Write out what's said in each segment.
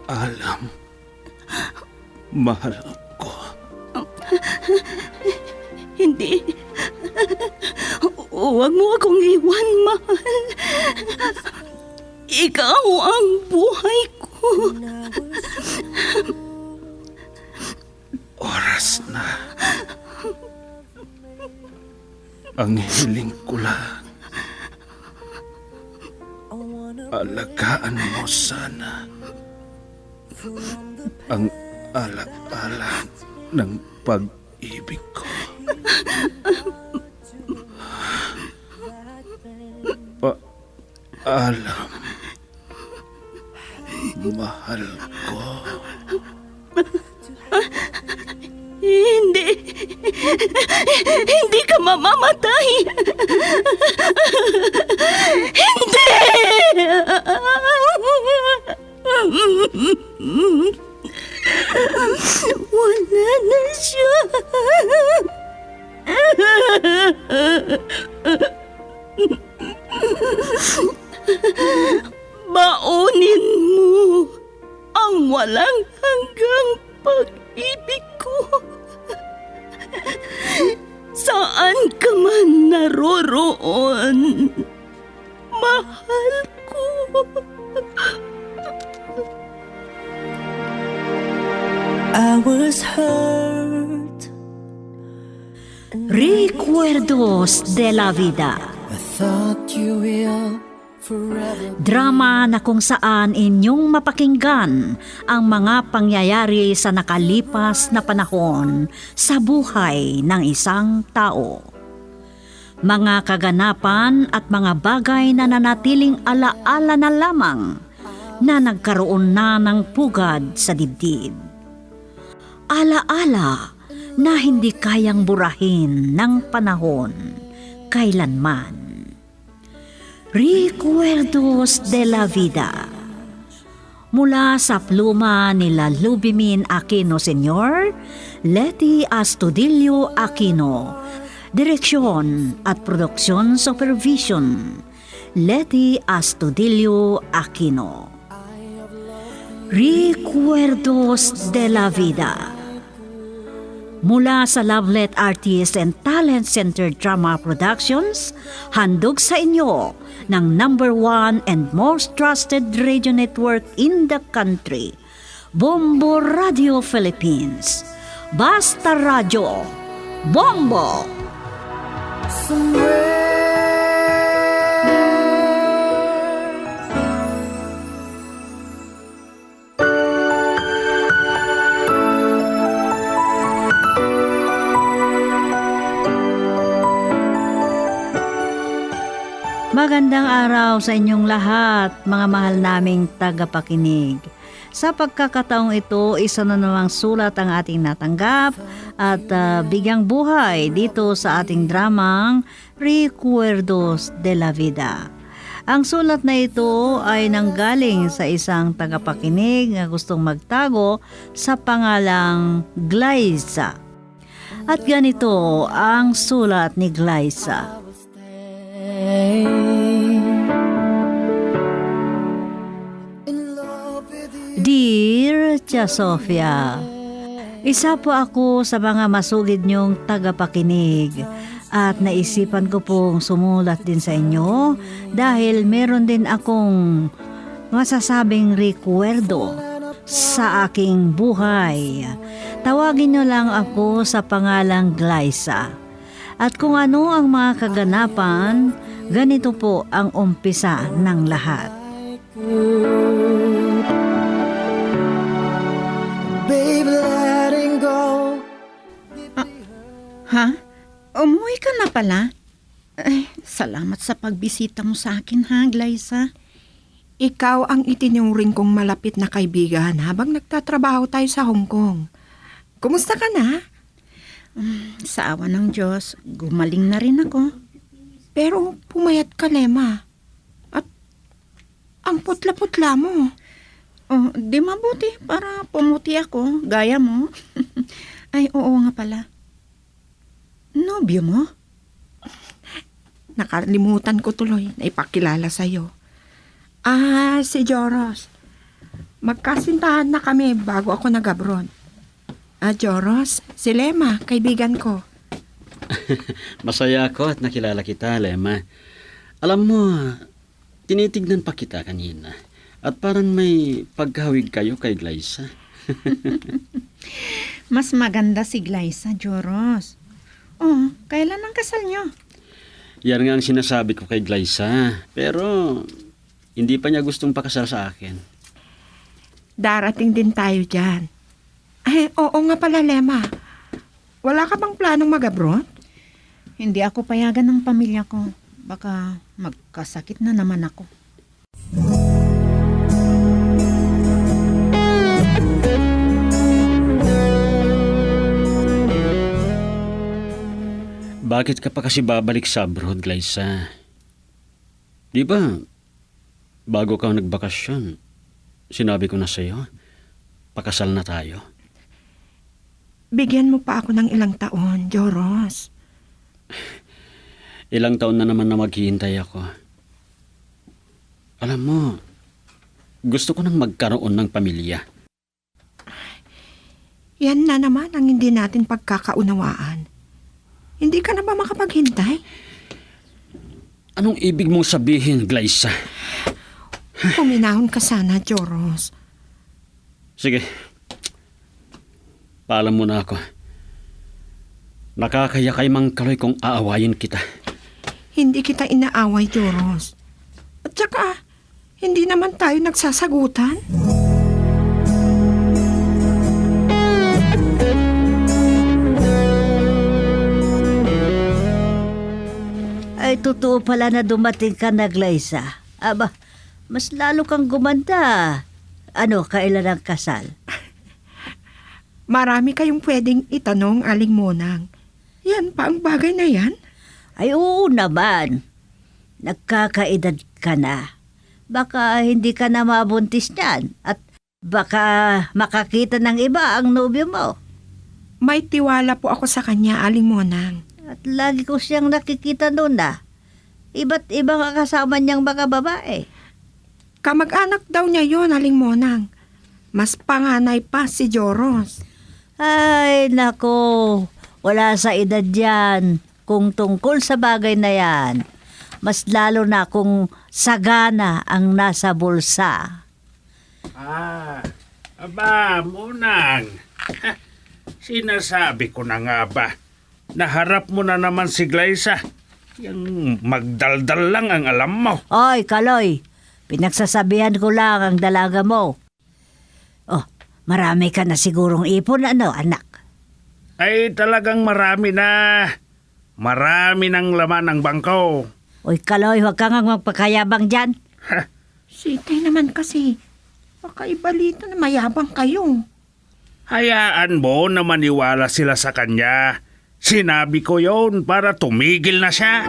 Alam, mahal ko. Hindi. Huwag mo akong iwan, mahal. Ikaw ang buhay ko. Oras na. Ang hiling ko lang, alagaan mo sana ang alak-alak ng pag-ibig ko. Alam, mahal ko. Hindi. Hindi ka mamamatay. Hindi. Wala na siya. Baunin mo ang walang hanggang pag-ibig ko. Saan ka man naroroon, mahal ko. I was hurt. Recuerdos de la Vida. I thought you will forever. Drama na kung saan inyong mapakinggan ang mga pangyayari sa nakalipas na panahon sa buhay ng isang tao. Mga kaganapan at mga bagay na nanatiling alaala na lamang na nagkaroon na ng pugad sa dibdib. Alaala na hindi kayang burahin ng panahon kailanman. Recuerdos de la Vida. Mula sa pluma nila Lubimin Aquino Sr., Letty Astudillo Aquino. Direksyon at produksyon supervision, Letty Astudillo Aquino. Recuerdos de la Vida. Mula sa Lovelet Artist and Talent Center Drama Productions, handog sa inyo ng #1 and most trusted radio network in the country, Bombo Radio Philippines. Basta Radio, Bombo! Magandang araw sa inyong lahat, mga mahal naming tagapakinig. Sa pagkakataong ito, isa na namang sulat ang ating natanggap at bigyang buhay dito sa ating dramang Recuerdos de la Vida. Ang sulat na ito ay nanggaling sa isang tagapakinig na gustong magtago sa pangalang Glyza. At ganito ang sulat ni Glyza. Dear Tia Sofia, isa po ako sa mga masugid niyong tagapakinig at naisipan ko pong sumulat din sa inyo dahil meron din akong masasabing rekwerdo sa aking buhay. Tawagin niyo lang ako sa pangalang Glyza. At kung ano ang mga kaganapan, ganito po ang umpisa ng lahat. Baby, letting go. Ha? Umuwi ka na pala? Ay, salamat sa pagbisita mo sa akin, ha, Glyza? Ikaw ang itinuring kong malapit na kaibigan habang nagtatrabaho tayo sa Hong Kong. Kumusta ka na? Sa awa ng Diyos, gumaling na rin ako. Pero pumayat ka, Lema. At ang putla-putla mo. Oh, di mabuti para pumuti ako, gaya mo. Ay, oo nga pala. Nobyo mo? Nakalimutan ko tuloy na ipakilala sa'yo. Si Joros. Magkasintahan na kami bago ako nag-abroad. Joros, si Lema, kaibigan ko. Masaya ako at nakilala kita, Lema. Alam mo, tinitignan pa kita kanina. At parang may pagkahawig kayo kay Glyza. Mas maganda si Glyza, Joros. Oh, kailan ang kasal niyo? Yan nga ang sinasabi ko kay Glyza. Pero hindi pa niya gustong pakasal sa akin. Darating din tayo dyan. Ay, oo nga pala, Lema. Wala ka bang planong mag-abroad? Hindi ako payagan ng pamilya ko. Baka magkasakit na naman ako. Bakit ka pa kasi babalik sa abroad, Glyza? Di ba, bago ka nagbakasyon, sinabi ko na sa'yo, pakasal na tayo. Bigyan mo pa ako ng ilang taon, Joros. Ilang taon na naman na maghihintay ako. Alam mo, gusto ko nang magkaroon ng pamilya. Yan na naman ang hindi natin pagkakaunawaan. Hindi ka na ba makapaghintay? Anong ibig mong sabihin, Glyza? Puminahon ka sana, Joros. Sige, paalam mo na ako. Nakakaya kay Mang Kaloy kung aawayin kita. Hindi kita inaaway, Joros. At saka, hindi naman tayo nagsasagutan. Ay, totoo pala na dumating ka na, Glyza. Aba, mas lalo kang gumanda. Ano, kailan ang kasal? Marami kayong pwedeng itanong, Aling Monang. Yan pa ang bagay na yan. Ay, oo naman. Nagkakaedad ka na. Baka hindi ka na mabuntis niyan. At baka makakita ng iba ang nobyo mo. May tiwala po ako sa kanya, Aling Monang. At lagi ko siyang nakikita noon na. Iba't ibang kasama niyang mga babae. Kamag-anak daw niya yon, Aling Monang. Mas panganay pa si Joros. Ay, nako. Wala sa edad yan. Kung tungkol sa bagay na yan, mas lalo na kung sagana ang nasa bulsa. Aba, Munang. Sinasabi ko na nga ba, naharap mo na naman si Glyza. Yung magdaldal lang ang alam mo. Oy, Kaloy, pinagsasabihan ko lang ang dalaga mo. Oh, marami ka na sigurong ipon, ano, anak? Ay, talagang marami na. Marami ng laman ng bangko. Oy, Kaloy, huwag kang magpakayabang dyan. Sitay naman kasi. Baka ibalita na mayabang kayo. Hayaan mo na maniwala sila sa kanya. Sinabi ko yon para tumigil na siya.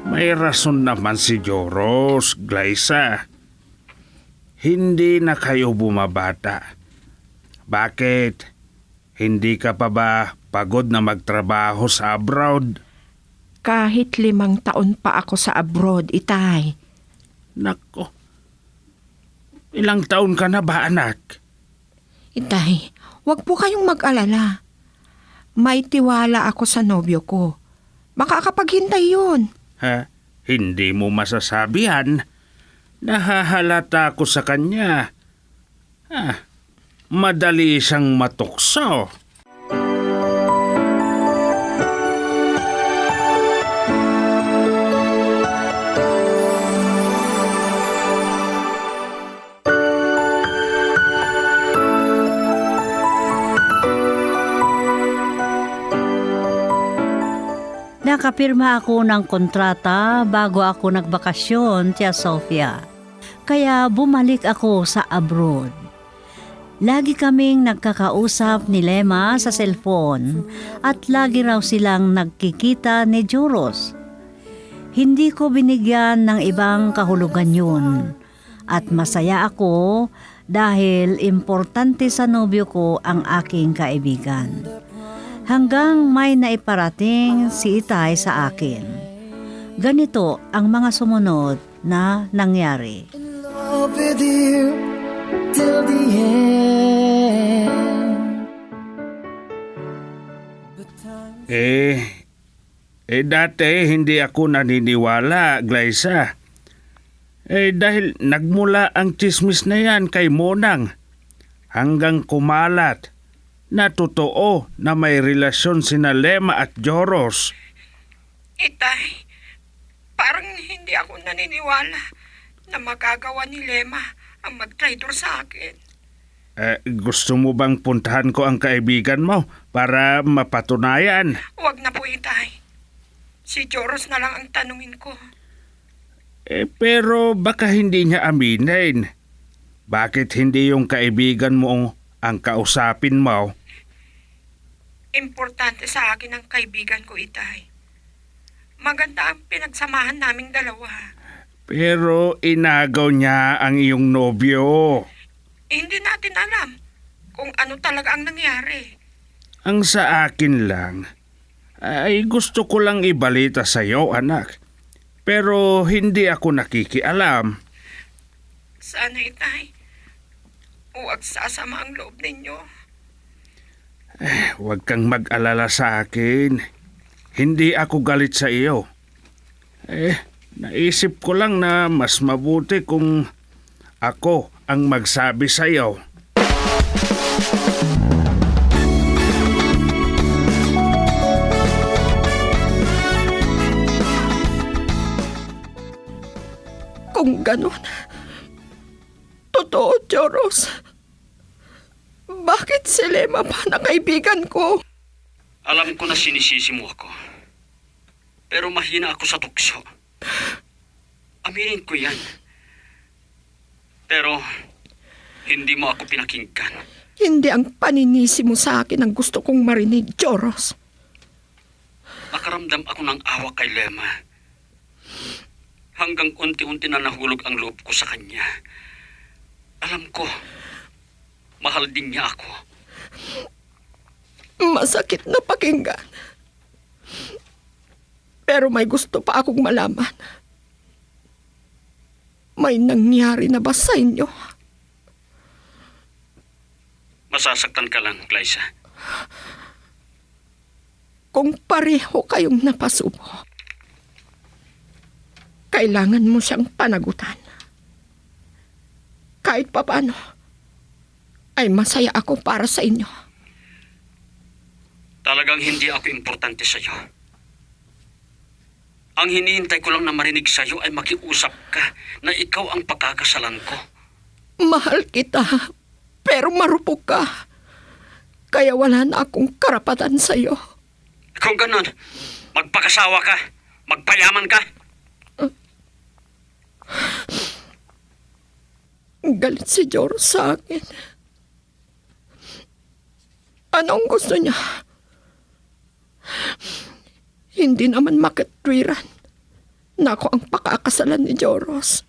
May rason naman si Joros, Glyza. Hindi na kayo bumabata. Bakit? Hindi ka pa ba pagod na magtrabaho sa abroad? Kahit 5 taon pa ako sa abroad, Itay. Nako. Ilang taon ka na ba, anak? Itay, wag po kayong mag-alala. May tiwala ako sa nobyo ko. Makakapaghintay yun. Ha? Hindi mo masasabihan. Nahahalata ako sa kanya. Madali siyang matukso. Nakapirma ako ng kontrata bago ako nagbakasyon, Tia Sofia. Kaya bumalik ako sa abroad. Lagi kaming nagkakausap ni Lema sa cellphone at lagi raw silang nagkikita ni Joros. Hindi ko binigyan ng ibang kahulugan yun. At masaya ako dahil importante sa nobyo ko ang aking kaibigan. hanggang may naiparating si Itay sa akin. Ganito ang mga sumunod na nangyari. In love with you till the end. Dati hindi ako naniniwala, Glyza. Dahil nagmula ang chismis na yan kay Monang hanggang kumalat na totoo na may relasyon sina Lema at Joros. Itay, parang hindi ako naniniwala na magagawa ni Lema ang mag-traitor sa akin. Gusto mo bang puntahan ko ang kaibigan mo para mapatunayan? Huwag na po, Itay. Si Joros na lang ang tanungin ko. Pero baka hindi niya aminin. Bakit hindi yung kaibigan mo ang kausapin mo? Importante sa akin ang kaibigan ko, Itay. Maganda ang pinagsamahan naming dalawa. Pero inagaw niya ang iyong nobyo. Hindi natin alam kung ano talaga ang nangyari. Ang sa akin lang, ay gusto ko lang ibalita sa iyo, anak. Pero hindi ako nakikialam. Sana, Itay, huwag sasama ang loob ninyo. Huwag kang mag-alala sa akin. Hindi ako galit sa iyo. Naisip ko lang na mas mabuti kung ako ang magsabi sa iyo. Kung ganun, totoo, Joros. Bakit si Lema pa na kaibigan ko? Alam ko na sinisisi mo ako. Pero mahina ako sa tukso. Aminin ko yan. Pero hindi mo ako pinakinggan. Hindi ang paninisi mo sa akin ang gusto kong marinig, Joros. Nakaramdam ako ng awa kay Lema. Hanggang unti-unti na nahulog ang loob ko sa kanya. Alam ko, mahal din niya ako. Masakit na pakinggan. Pero may gusto pa akong malaman. May nangyari na ba sa inyo? Masasaktan ka lang, Glyza. Kung pareho kayong napasubo, kailangan mo siyang panagutan. Kahit papano, ay masaya ako para sa inyo. Talagang hindi ako importante sa'yo. Ang hinihintay ko lang na marinig sa'yo ay makiusap ka na ikaw ang pagkakasalan ko. Mahal kita, pero marupok ka. Kaya wala na akong karapatan sa'yo. Kung ganon, magpakasawa ka, magpayaman ka. Galit si Joros sa akin. Anong gusto niya? Hindi naman makatwiran na ako ang pakakasalan ni Joros.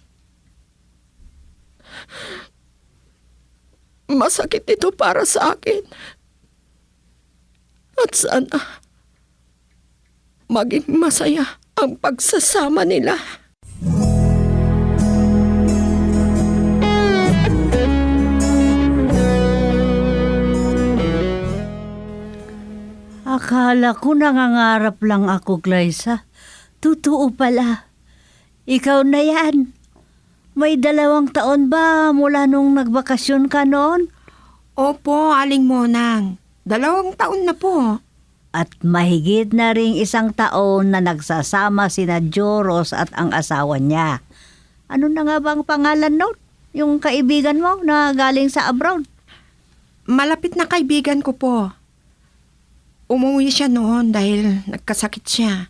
Masakit ito para sa akin. At sana maging masaya ang pagsasama nila. Akala ko nangangarap lang ako, Glyza. Totoo pala. Ikaw na yan. May 2 taon ba mula nung nagbakasyon ka noon? Opo, Aling Monang. 2 taon na po. At mahigit na ring 1 taon na nagsasama sina Joros at ang asawa niya. Ano na nga bang pangalan noon? Yung kaibigan mo na galing sa abroad? Malapit na kaibigan ko po. Umuwi siya noon dahil nagkasakit siya.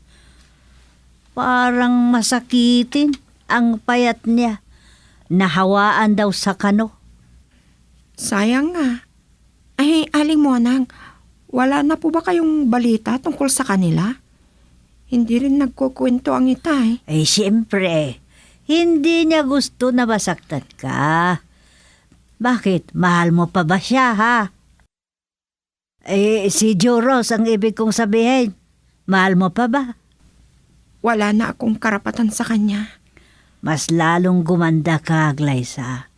Parang masakitin ang payat niya. Nahawaan daw sa kano. Sayang nga. Ay, Aling Monang, wala na po ba kayong balita tungkol sa kanila? Hindi rin nagkukwento ang Itay. Siyempre, hindi niya gusto na masaktan ka. Bakit? Mahal mo pa ba siya, ha? Si Joros ang ibig kong sabihin. Mahal mo pa ba? Wala na akong karapatan sa kanya. Mas lalong gumanda ka, Glyza.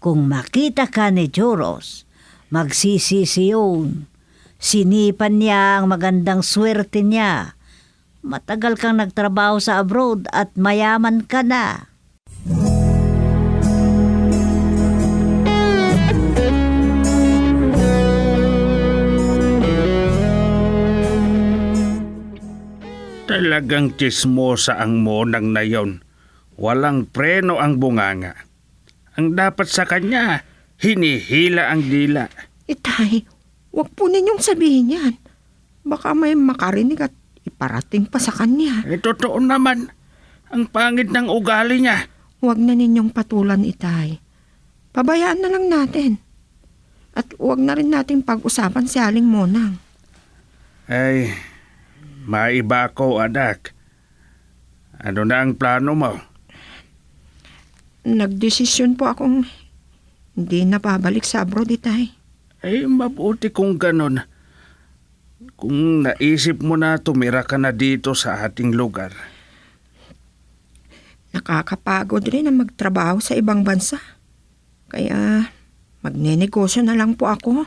Kung makita ka ni Joros, magsisisi yun. Sinipan niya ang magandang swerte niya. Matagal kang nagtrabaho sa abroad at mayaman ka na. Talagang chismosa ang monang na yon. Walang preno ang bunganga. Ang dapat sa kanya, hinihila ang dila. Itay, wag po ninyong sabihin yan. Baka may makarinig at iparating pa sa kanya. Totoo naman. Ang pangit ng ugali niya. Huwag na ninyong patulan, Itay. Pabayaan na lang natin. At huwag na rin nating pag-usapan si Aling Monang. Ay, maiba ko, anak. Ano na ang plano mo? Nagdesisyon po akong hindi na pabalik sa abroad, Itay. Ay, mabuti kung ganon. Kung naisip mo na tumira ka na dito sa ating lugar. Nakakapagod rin ang magtrabaho sa ibang bansa. Kaya magnenegosyo na lang po ako.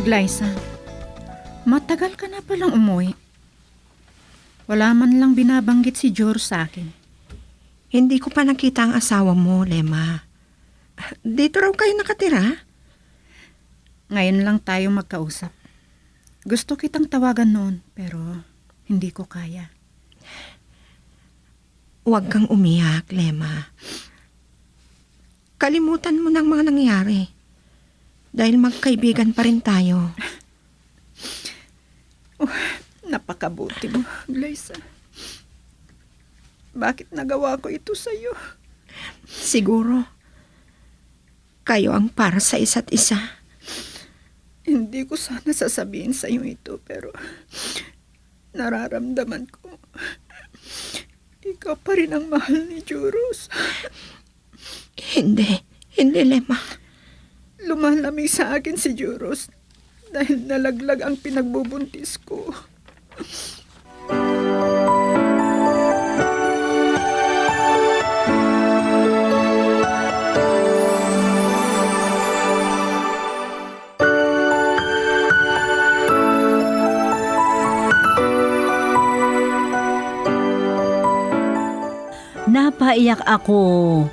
Glyza, matagal ka na palang umuwi. Wala man lang binabanggit si George sa akin. Hindi ko pa nakita ang asawa mo, Lema. Dito raw kayo nakatira? Ngayon lang tayo magkausap. Gusto kitang tawagan noon, pero hindi ko kaya. Huwag kang umiyak, Lema. Kalimutan mo ng mga nangyari. Dahil magkaibigan pa rin tayo. Napakabuti mo, Glyza. Bakit nagawa ko ito sa'yo? Siguro, kayo ang para sa isa't isa. Hindi ko sana sasabihin sa'yo ito, pero nararamdaman ko. Ikaw pa rin ang mahal ni Joros. Hindi, Lema. Lumalamig sa akin si Joros dahil nalaglag ang pinagbubuntis ko. Napaiyak ako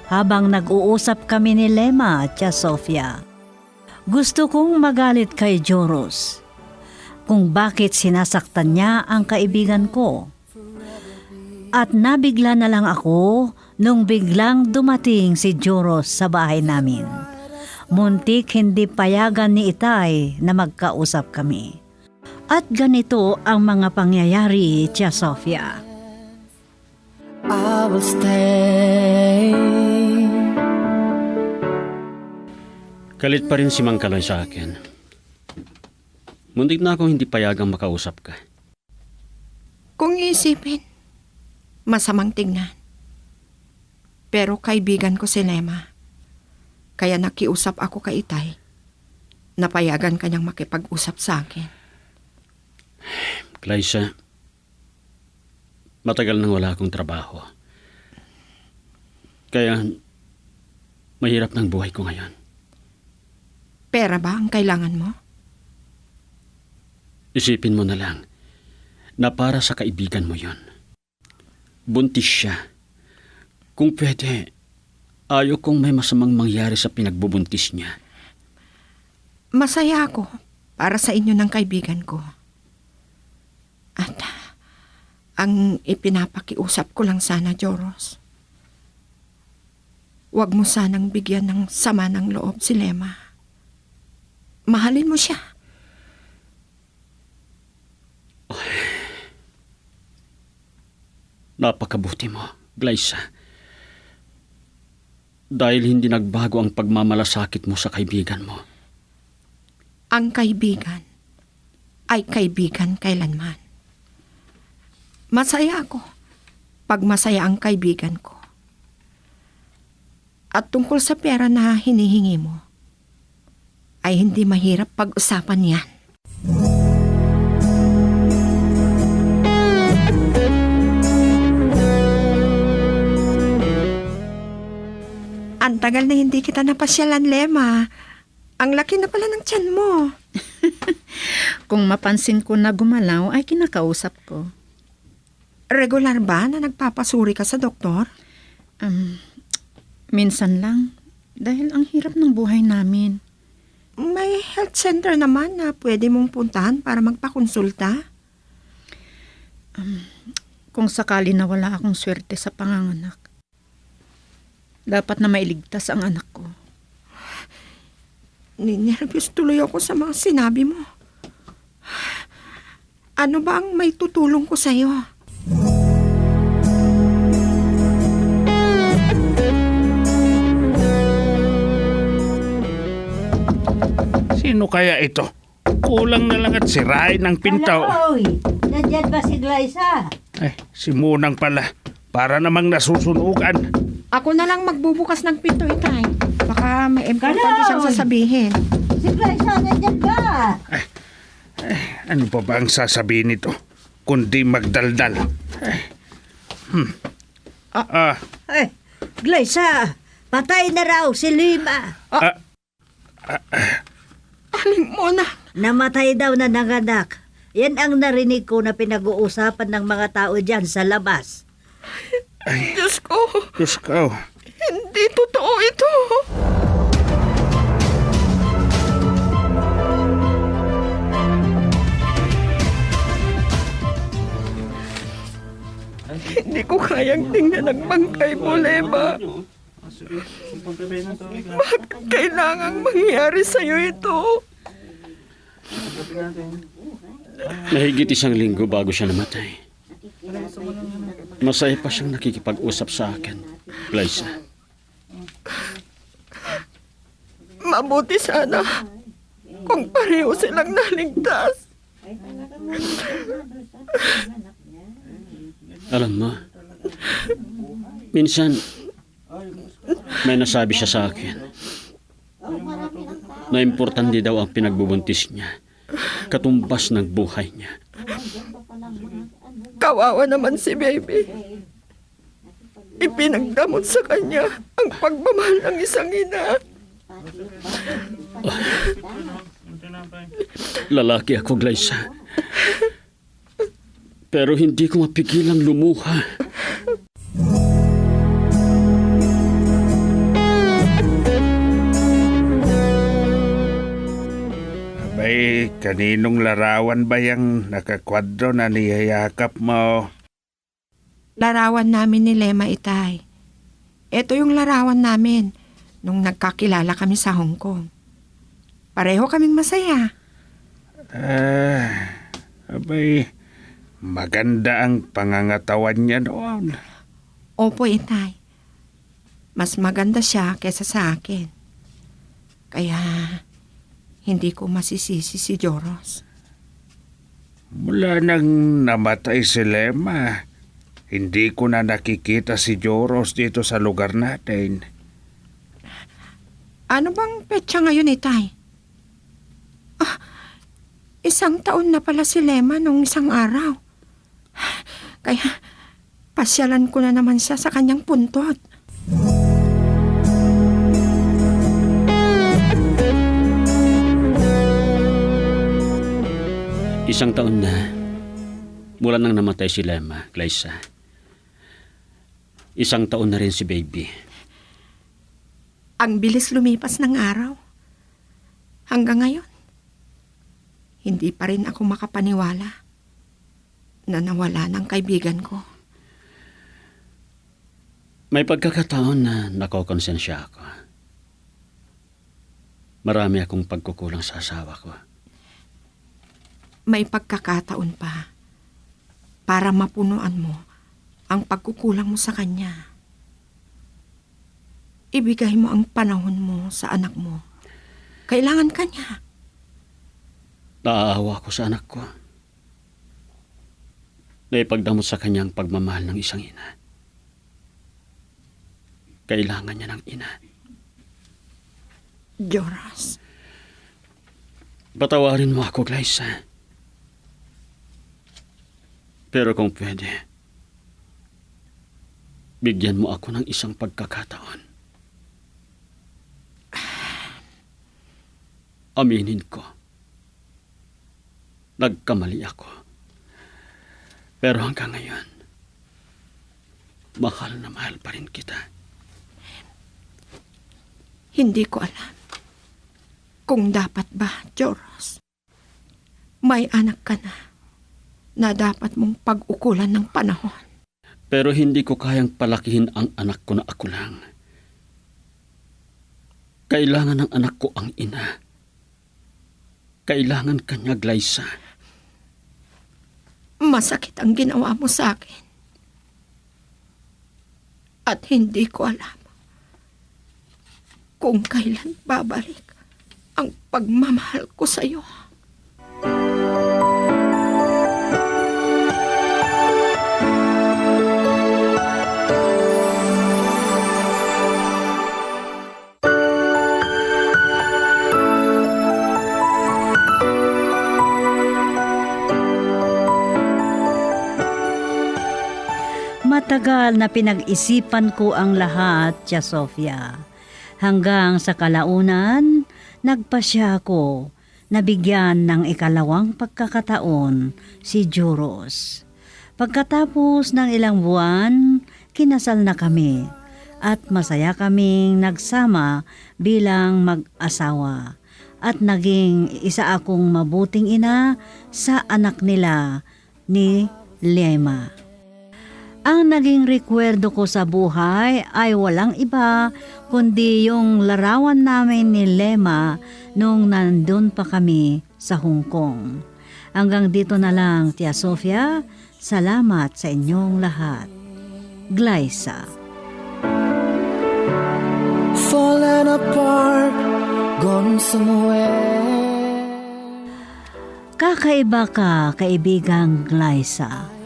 habang nag-uusap kami ni Lema at Sofia. Gusto kong magalit kay Joros kung bakit sinasaktan niya ang kaibigan ko. At nabigla na lang ako nung biglang dumating si Joros sa bahay namin. Muntik hindi payagan ni Itay na magkausap kami. At ganito ang mga pangyayari, Tia Sofia. I will stay. Galit pa rin si Mang Kaloy sa akin. Muntik na akong hindi payagang makausap ka. Kung iisipin, masamang tingnan. Pero kaibigan ko si Lema. Kaya nakiusap ako kay Itay. Napayagan kanyang makipag-usap sa akin. Glyza, matagal nang wala akong trabaho. Kaya, mahirap ng buhay ko ngayon. Pera ba ang kailangan mo? Isipin mo na lang na para sa kaibigan mo yon. Buntis siya. Kung pwede, ayaw kong may masamang mangyari sa pinagbubuntis niya. Masaya ako para sa inyo ng kaibigan ko. At ang ipinapakiusap ko lang sana, Joros. Huwag mo sanang bigyan ng sama ng loob si Lema. Mahalin mo siya. Napakabuti mo, Glyza. Dahil hindi nagbago ang pagmamalasakit mo sa kaibigan mo. Ang kaibigan ay kaibigan kailanman. Masaya ako pagmasaya ang kaibigan ko. At tungkol sa pera na hinihingi mo, ay hindi mahirap pag-usapan yan. Ang tagal na hindi kita napasyalan, Lema. Ang laki na pala ng tiyan mo. Kung mapansin ko na gumalaw, ay kinakausap ko. Regular ba na nagpapasuri ka sa doktor? Minsan lang. Dahil ang hirap ng buhay namin. May health center naman na pwede mong puntahan para magpakonsulta. Kung sakali na wala akong swerte sa panganganak, dapat na mailigtas ang anak ko. Ninervyos tuloy ako sa mga sinabi mo. Ano ba ang may tutulong ko sa'yo? Sino kaya ito? Kulang na lang at sirain ng pinto. Oy, nandyan ba si Glyza? Ay, si Munang pala. Para namang nasusunugan. Ako na lang magbubukas ng pinto, Itay. Baka may importante Kaloy! siyang sasabihin. Si Glyza, nandyan ba? Ano pa ba ang sasabihin nito? Kundi magdaldal. Ay, Glyza, patay na raw si Lima. Aling mo na. Namatay daw na nanganak. Yan ang narinig ko na pinag-uusapan ng mga tao dyan sa labas. Diyos ko, Diyos ko. hindi totoo ito. Hindi ko kayang tingnan ang bangkay mo, Lema. Bakit kailangang mangyari sa'yo ito? Mahigit 1 linggo bago siya namatay. Masaya pa siyang nakikipag-usap sa akin, Glyza. Mabuti sana kung pareho silang naligtas. Alam mo, minsan may nasabi siya sa akin na importante daw ang pinagbubuntis niya, katumbas ng buhay niya. Kawawa naman si baby. Ipinagdamot sa kanya ang pagmamahal ng isang ina. Lalaki ako, Glyza. Pero hindi ko mapigilang lumuha. Abay, kaninong larawan ba yung nakakwadro na niyayakap mo? Larawan namin ni Lema, Itay. Ito yung larawan namin nung nagkakilala kami sa Hong Kong. Pareho kaming masaya. Abay, maganda ang pangangatawan niya noon. Opo, Itay. Mas maganda siya kesa sa akin. Kaya hindi ko masisisi si Joros. Mula nang namatay si Lema, hindi ko na nakikita si Joros dito sa lugar natin. Ano bang petsa ngayon, Itay? 1 taon na pala si Lema nung isang araw. Kaya pasyalan ko na naman siya sa kanyang puntod. Isang taon na mula nang namatay si Lema, Glyza. 1 taon na rin si baby. Ang bilis lumipas ng araw. Hanggang ngayon, hindi pa rin ako makapaniwala na nawala ng kaibigan ko. May pagkakataon na nakokonsensya ako. Marami akong pagkukulang sa asawa ko. May pagkakataon pa para mapunuan mo ang pagkukulang mo sa kanya. Ibigay mo ang panahon mo sa anak mo. Kailangan ka niya. Naaawa ko sa anak ko. Naipagdamot sa kanyang pagmamahal ng isang ina. Kailangan niya ng ina. Joros, Patawarin mo ako, Glyza. Pero kung pwede, bigyan mo ako ng isang pagkakataon. Aminin ko, nagkamali ako. Pero hanggang ngayon, mahal na mahal pa rin kita. hindi ko alam kung dapat ba, Joros. May anak ka na dapat mong pag-ukulan ng panahon. Pero hindi ko kayang palakihin ang anak ko na ako lang. Kailangan ng anak ko ang ina. Kailangan kanya, Glyza. Masakit ang ginawa mo sa akin. At hindi ko alam kung kailan babalik ang pagmamahal ko sa iyo. Matagal na pinag-isipan ko ang lahat, Tia Sofia. Hanggang sa kalaunan, nagpasya ako na bigyan ng ikalawang pagkakataon si Joros. Pagkatapos ng ilang buwan, kinasal na kami at masaya kaming nagsama bilang mag-asawa. At naging isa akong mabuting ina sa anak nila ni Lema. Ang naging rekwerdo ko sa buhay ay walang iba kundi yung larawan namin ni Lema nung nandun pa kami sa Hong Kong. Hanggang dito na lang, Tia Sofia. Salamat sa inyong lahat. Glyza. Falling apart, gone somewhere. Kakaiba ka, kaibigang Glyza.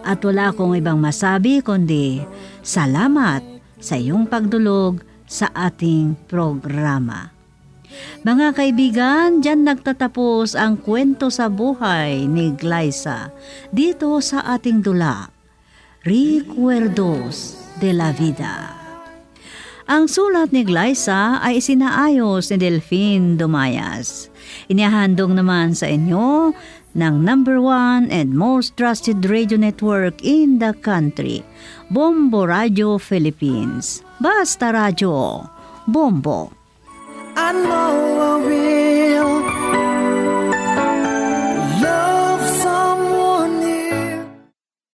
At wala akong ibang masabi kundi salamat sa iyong pagdulog sa ating programa. Mga kaibigan, dyan nagtatapos ang kwento sa buhay ni Glyza dito sa ating dula, Recuerdos de la Vida. Ang sulat ni Glyza ay isinaayos ni Delphine Dumayas. Inihandog naman sa inyo ng #1 and most trusted radio network in the country, Bombo Radio Philippines. Basta Radio, Bombo.